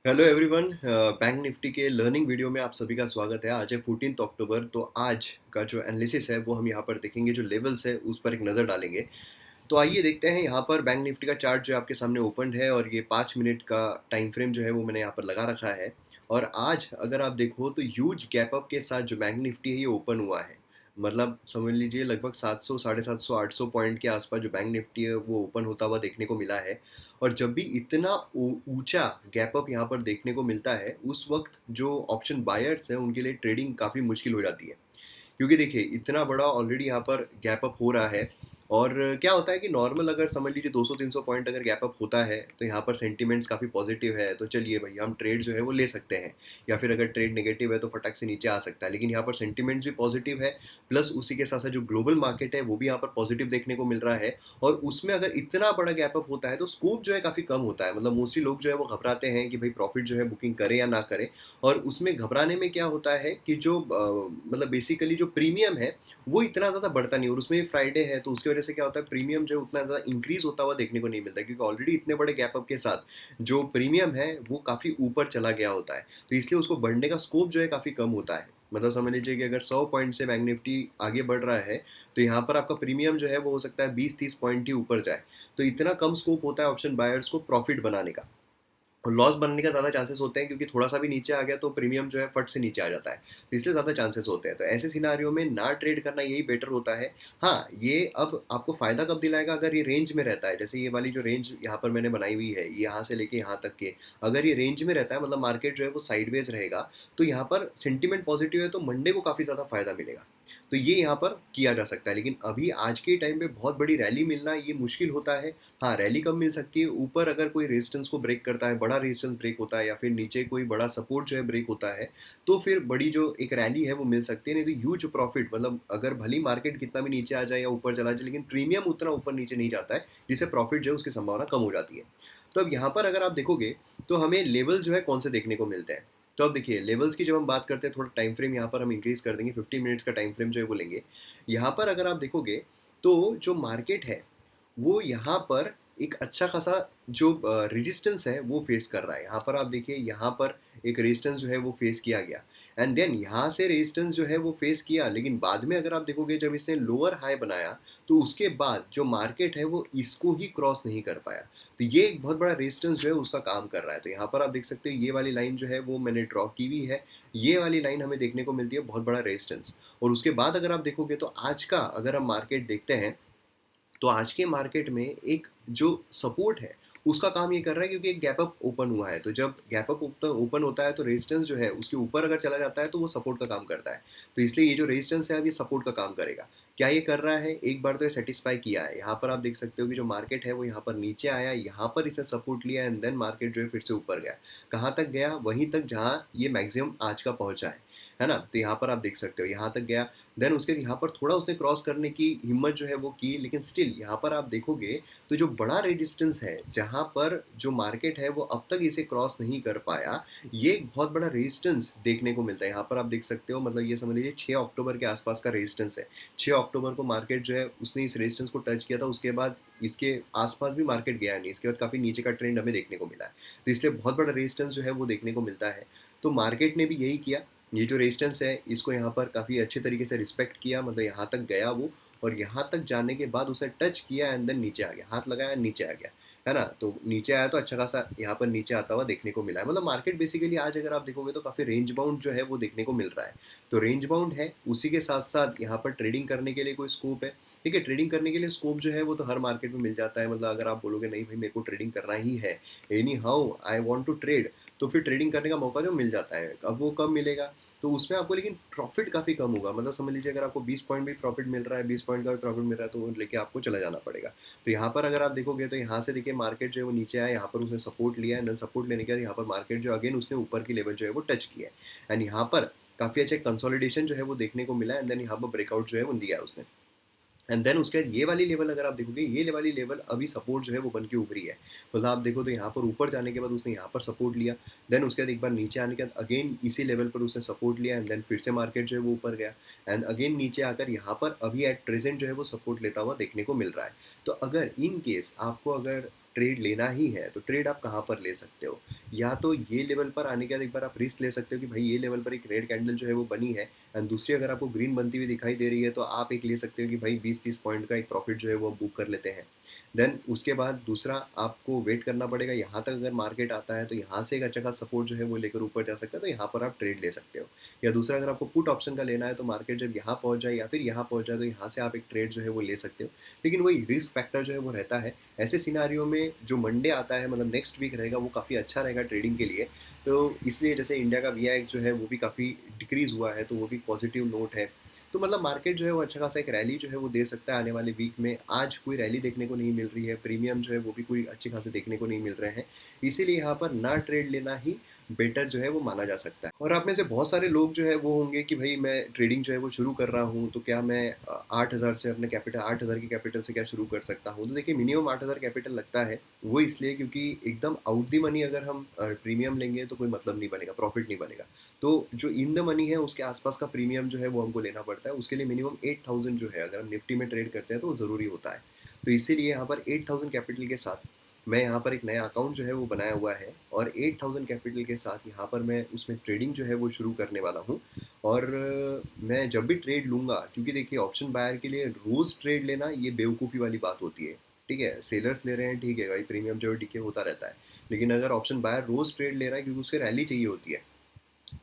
Hello everyone. Bank Nifty के learning video में आप सभी का स्वागत है। आज है 14 अक्टूबर। तो आज का जो एनालिसिस है वो हम यहाँ पर देखेंगे, जो लेवल्स है उस पर एक नज़र डालेंगे। तो आइए देखते हैं। यहाँ पर बैंक निफ्टी का चार्ट जो आपके सामने ओपन है और ये 5 मिनट का टाइम फ्रेम जो है वो मैंने यहाँ पर लगा रखा है। और आज अगर आप देखो तो ह्यूज गैप अप के साथ जो बैंक निफ्टी है ये ओपन हुआ है। मतलब समझ लीजिए लगभग 700 750 800 पॉइंट के आसपास जो बैंक निफ्टी है वो ओपन होता हुआ देखने को मिला है। और जब भी इतना ऊंचा गैप अप यहाँ पर देखने को मिलता है, उस वक्त जो ऑप्शन बायर्स हैं उनके लिए ट्रेडिंग काफ़ी मुश्किल हो जाती है। क्योंकि देखिए इतना बड़ा ऑलरेडी यहाँ पर गैप अप हो रहा है। और क्या होता है कि नॉर्मल अगर समझ लीजिए 200-300 पॉइंट अगर गैप अप होता है तो यहाँ पर सेंटीमेंट्स काफ़ी पॉजिटिव है, तो चलिए भाई हम ट्रेड जो है वो ले सकते हैं। या फिर अगर ट्रेड नेगेटिव है तो फटक से नीचे आ सकता है, लेकिन यहाँ पर सेंटीमेंट्स भी पॉजिटिव है। प्लस उसी के साथ साथ जो ग्लोबल मार्केट है वो भी यहाँ पर पॉजिटिव देखने को मिल रहा है। और उसमें अगर इतना बड़ा गैप अप होता है तो स्कोप जो है काफ़ी कम होता है। मतलब मोस्टली लोग जो है वो घबराते हैं कि भाई प्रॉफिट जो है बुकिंग करें या ना करें। और उसमें घबराने में क्या होता है कि जो मतलब बेसिकली जो प्रीमियम है वो इतना ज़्यादा बढ़ता नहीं। और उसमें फ्राइडे है तो उसकी वजह से क्या होता है, प्रीमियम जो है उतना ज़्यादा इंक्रीज होता हुआ देखने को नहीं मिलता, क्योंकि ऑलरेडी इतने बड़े गैप अप के साथ जो प्रीमियम है वो काफ़ी ऊपर चला गया होता है। तो इसलिए उसको बढ़ने का स्कोप जो है काफ़ी कम होता है। मतलब समझ लीजिए कि अगर 100 पॉइंट से बैंक निफ्टी आगे बढ़ रहा है तो यहाँ पर आपका प्रीमियम जो है वो हो सकता है 20-30 पॉइंट ही ऊपर जाए। तो इतना कम स्कोप होता है ऑप्शन बायर्स को प्रॉफिट बनाने का। और लॉस बनने का ज़्यादा चांसेस होते हैं, क्योंकि थोड़ा सा भी नीचे आ गया तो प्रीमियम जो है फट से नीचे आ जाता है। तो इसलिए ज़्यादा चांसेस होते हैं। तो ऐसे सिनारियों में ना ट्रेड करना यही बेटर होता है। हाँ, ये अब आपको फ़ायदा कब दिलाएगा, अगर ये रेंज में रहता है। जैसे ये वाली जो रेंज यहाँ पर मैंने बनाई हुई है, यहाँ से लेके यहाँ तक के, अगर ये रेंज में रहता है मतलब मार्केट जो है वो साइडवेज रहेगा, तो यहाँ पर सेंटीमेंट पॉजिटिव है तो मंडे को काफ़ी ज़्यादा फ़ायदा मिलेगा। तो ये यहाँ पर किया जा सकता है। लेकिन अभी आज के टाइम पे बहुत बड़ी रैली मिलना ये मुश्किल होता है। हाँ, रैली कब मिल सकती है, ऊपर अगर कोई रेजिस्टेंस को ब्रेक करता है, बड़ा रेजिस्टेंस ब्रेक होता है, या फिर नीचे कोई बड़ा सपोर्ट जो है ब्रेक होता है, तो फिर बड़ी जो एक रैली है वो मिल सकती है। नहीं तो ह्यूज प्रॉफिट, मतलब अगर भली मार्केट कितना भी नीचे आ जाए या ऊपर चला जाए, लेकिन प्रीमियम उतना ऊपर नीचे नहीं जाता है, जिससे प्रॉफिट जो है उसकी संभावना कम हो जाती है। तो अब यहाँ पर अगर आप देखोगे तो हमें लेवल जो है कौन से देखने को मिलते हैं। तो अब देखिए लेवल्स की जब हम बात करते हैं, थोड़ा टाइम फ्रेम यहाँ पर हम इंक्रीज कर देंगे, 15 मिनट्स का टाइम फ्रेम जो है वो लेंगे। यहाँ पर अगर आप देखोगे तो जो मार्केट है वो यहाँ पर एक अच्छा खासा जो रेजिस्टेंस है वो फेस कर रहा है। यहाँ पर आप देखिए, यहाँ पर एक रेजिस्टेंस जो है वो फेस किया गया। एंड देन यहाँ से रेजिस्टेंस जो है वो फेस किया, लेकिन बाद में अगर आप देखोगे जब इसने लोअर हाई बनाया तो उसके बाद जो मार्केट है वो इसको ही क्रॉस नहीं कर पाया। तो ये एक बहुत बड़ा रेजिस्टेंस जो है उसका काम कर रहा है। तो यहाँ पर आप देख सकते हो ये वाली लाइन जो है वो मैंने ड्रॉ की हुई है। ये वाली लाइन हमें देखने को मिलती है बहुत बड़ा रेजिस्टेंस। और उसके बाद अगर आप देखोगे तो आज का अगर हम मार्केट देखते हैं, तो आज के मार्केट में एक जो सपोर्ट है उसका काम ये कर रहा है, क्योंकि एक गैप अप ओपन हुआ है। तो जब गैप अप ओपन होता है तो रेजिस्टेंस जो है उसके ऊपर अगर चला जाता है तो वो सपोर्ट का काम करता है। तो इसलिए ये जो रेजिस्टेंस है अब ये सपोर्ट का काम करेगा। क्या ये कर रहा है, एक बार तो ये सेटिस्फाई किया है। यहाँ पर आप देख सकते हो कि जो मार्केट है वो यहाँ पर नीचे आया, यहाँ पर इसने सपोर्ट लिया, एंड देन मार्केट जो है फिर से ऊपर गया। कहाँ तक गया, वहीं तक जहाँ ये मैक्सिमम आज का पहुँचा है ना। तो यहाँ पर आप देख सकते हो यहाँ तक गया। देन उसके यहाँ पर थोड़ा उसने क्रॉस करने की हिम्मत जो है वो की, लेकिन स्टिल यहाँ पर आप देखोगे तो जो बड़ा रेजिस्टेंस है जहाँ पर जो मार्केट है वो अब तक इसे क्रॉस नहीं कर पाया, ये एक बहुत बड़ा रेजिस्टेंस देखने को मिलता है। यहाँ पर आप देख सकते हो, मतलब ये समझ लीजिए 6 अक्टूबर के आसपास का रेजिस्टेंस है। 6 अक्टूबर को मार्केट जो है उसने इस रेजिस्टेंस को टच किया था, उसके बाद इसके आसपास भी मार्केट गया नहीं, इसके बाद काफ़ी नीचे का ट्रेंड हमें देखने को मिला है। तो इसलिए बहुत बड़ा रेजिस्टेंस जो है वो देखने को मिलता है। तो मार्केट ने भी यही किया, ये जो रेजिस्टेंस है इसको यहाँ पर काफ़ी अच्छे तरीके से रिस्पेक्ट किया। मतलब यहाँ तक गया वो, और यहाँ तक जाने के बाद उसने टच किया एंड देन नीचे आ गया, हाथ लगाया नीचे आ गया, है ना। तो नीचे आया तो अच्छा खासा यहाँ पर नीचे आता हुआ देखने को मिला है। मतलब मार्केट बेसिकली आज अगर आप देखोगे तो काफ़ी रेंज बाउंड जो है वो देखने को मिल रहा है। तो रेंज बाउंड है, उसी के साथ साथ यहाँ पर ट्रेडिंग करने के लिए कोई स्कोप है। ठीक है, ट्रेडिंग करने के लिए स्कोप जो है वो तो हर मार्केट में मिल जाता है। मतलब अगर आप बोलोगे नहीं भाई मेरे को ट्रेडिंग करना ही है, anyhow I want to trade, तो फिर ट्रेडिंग करने का मौका जो मिल जाता है। अब वो कब मिलेगा, तो उसमें आपको लेकिन प्रॉफिट काफ़ी कम होगा। मतलब समझ लीजिए अगर आपको 20 पॉइंट भी प्रॉफिट मिल रहा है, 20 पॉइंट का भी प्रॉफिट मिल रहा है, तो वो लेके आपको चला जाना पड़ेगा। तो यहाँ पर अगर आप देखोगे तो यहाँ से देखिए मार्केट जो है वो नीचे आया, यहाँ पर उसने सपोर्ट लिया है, देन सपोर्ट लेने के बाद यहाँ पर मार्केट जो अगेन उसने ऊपर की लेवल जो है वो टच किया है। एंड यहाँ पर काफ़ी अच्छा कंसोलिडेशन जो है वो देखने को मिला है, एंड देन यहाँ पर ब्रेकआउट जो है वो दिया है उसने। एंड देन उसके बाद ये वाली लेवल अगर आप देखोगे, ये वाली लेवल अभी सपोर्ट जो है वो बन के उभरी है। मतलब आप देखो तो यहाँ पर ऊपर जाने के बाद उसने यहाँ पर सपोर्ट लिया, देन उसके बाद एक बार नीचे आने के बाद अगेन इसी लेवल पर उसने सपोर्ट लिया, एंड देन फिर से मार्केट जो है वो ऊपर गया, एंड अगेन नीचे आकर यहाँ पर अभी एट प्रेजेंट जो है वो सपोर्ट लेता हुआ देखने को मिल रहा है। तो अगर इन केस आपको अगर ट्रेड लेना ही है, तो ट्रेड आप कहाँ पर ले सकते हो? या तो ये लेवल पर आने के बाद एक बार आप रिस्क ले सकते हो कि भाई ये लेवल पर एक रेड कैंडल जो है वो बनी है एंड दूसरी अगर आपको ग्रीन बनती हुई दिखाई दे रही है, तो आप एक ले सकते हो कि भाई 20-30 पॉइंट का एक प्रॉफिट जो है वो बुक कर लेते हैं। देन उसके बाद दूसरा आपको वेट करना पड़ेगा, यहाँ तक अगर मार्केट आता है तो यहाँ से एक अच्छा खासा सपोर्ट जो है वो लेकर ऊपर जा सकता है, तो यहाँ पर आप ट्रेड ले सकते हो। या दूसरा अगर आपको पुट ऑप्शन का लेना है, तो मार्केट जब यहाँ पहुँच जाए या फिर यहाँ पहुँच जाए, तो यहाँ से आप एक ट्रेड जो है वो ले सकते हो। लेकिन वही रिस्क फैक्टर जो है वो रहता है। ऐसे सिनारियो में जो मंडे आता है, मतलब नेक्स्ट वीक रहेगा, वो काफ़ी अच्छा रहेगा ट्रेडिंग के लिए। तो इसलिए जैसे इंडिया का वीआईएक्स जो है वो भी काफ़ी डिक्रीज़ हुआ है, तो वो भी पॉजिटिव नोट है। तो मतलब मार्केट जो है वो अच्छा खासा एक रैली जो है वो दे सकता है आने वाले वीक में। आज कोई रैली देखने को नहीं मिल रही है, प्रीमियम जो है वो भी कोई अच्छे खासे देखने को नहीं मिल रहे हैं। इसीलिए यहाँ पर ना ट्रेड लेना ही बेटर जो है वो माना जा सकता है। और आप में से बहुत सारे लोग जो है वो होंगे कि भाई मैं ट्रेडिंग जो है वो शुरू कर रहा हूँ, तो क्या मैं 8,000 से अपने कैपिटल 8,000 की कैपिटल से क्या शुरू कर सकता हूँ? तो देखिए मिनिमम 8,000 कैपिटल लगता है, वो इसलिए क्योंकि एकदम आउट द मनी अगर हम प्रीमियम लेंगे तो कोई मतलब नहीं बनेगा, प्रॉफिट नहीं बनेगा। तो जो इन द मनी है उसके आसपास का प्रीमियम जो है वो हमको लेना पड़ता है। उसके लिए मिनिमम 8,000 जो है, अगर हम निफ्टी में ट्रेड करते हैं तो वो ज़रूरी होता है। तो इसीलिए यहाँ पर 8,000 कैपिटल के साथ मैं यहाँ पर एक नया अकाउंट जो है वो बनाया हुआ है, और 8,000 कैपिटल के साथ यहाँ पर मैं उसमें ट्रेडिंग जो है वो शुरू करने वाला हूँ। और मैं जब भी ट्रेड लूँगा, क्योंकि देखिए ऑप्शन बायर के लिए रोज़ ट्रेड लेना ये बेवकूफ़ी वाली बात होती है। ठीक है, सेलर्स ले रहे हैं, ठीक है भाई, प्रीमियम जो है डीके होता रहता है। लेकिन अगर ऑप्शन बायर रोज़ ट्रेड ले रहा है क्योंकि उसे रैली चाहिए होती है,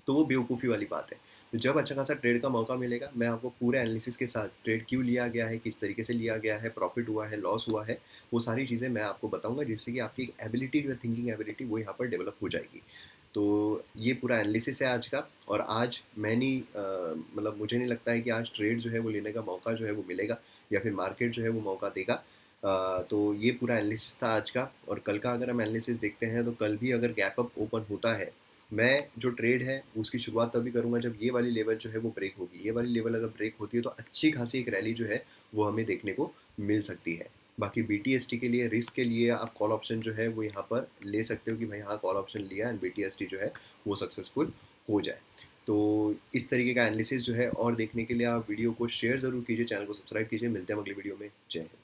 तो वो बेवकूफ़ी वाली बात है। तो जब अच्छा खासा ट्रेड का मौका मिलेगा, मैं आपको पूरे एनालिसिस के साथ ट्रेड क्यों लिया गया है, किस तरीके से लिया गया है, प्रॉफ़िट हुआ है, लॉस हुआ है, वो सारी चीज़ें मैं आपको बताऊँगा, जिससे कि आपकी एक एबिलिटी जो है, थिंकिंग एबिलिटी, वो यहाँ पर डेवलप हो जाएगी। तो ये पूरा एनालिसिस है आज का। और आज मैं नहीं मतलब मुझे नहीं लगता है कि आज ट्रेड जो है वो लेने का मौका जो है वो मिलेगा, या फिर मार्केट जो है वो मौका देगा। तो ये पूरा एनालिसिस था आज का। और कल का अगर हम एनालिसिस देखते हैं, तो कल भी अगर गैप अप ओपन होता है, मैं जो ट्रेड है उसकी शुरुआत तभी करूँगा जब ये वाली लेवल जो है वो ब्रेक होगी। ये वाली लेवल अगर ब्रेक होती है, तो अच्छी खासी एक रैली जो है वो हमें देखने को मिल सकती है। बाकी बीटीएसटी के लिए, रिस्क के लिए आप कॉल ऑप्शन जो है वो यहाँ पर ले सकते हो कि भाई हाँ, कॉल ऑप्शन लिया एंड बीटीएसटी जो है वो सक्सेसफुल हो जाए। तो इस तरीके का एनालिसिस जो है और देखने के लिए आप वीडियो को शेयर ज़रूर कीजिए, चैनल को सब्सक्राइब कीजिए। मिलते हैं अगली वीडियो में। जय हिंद।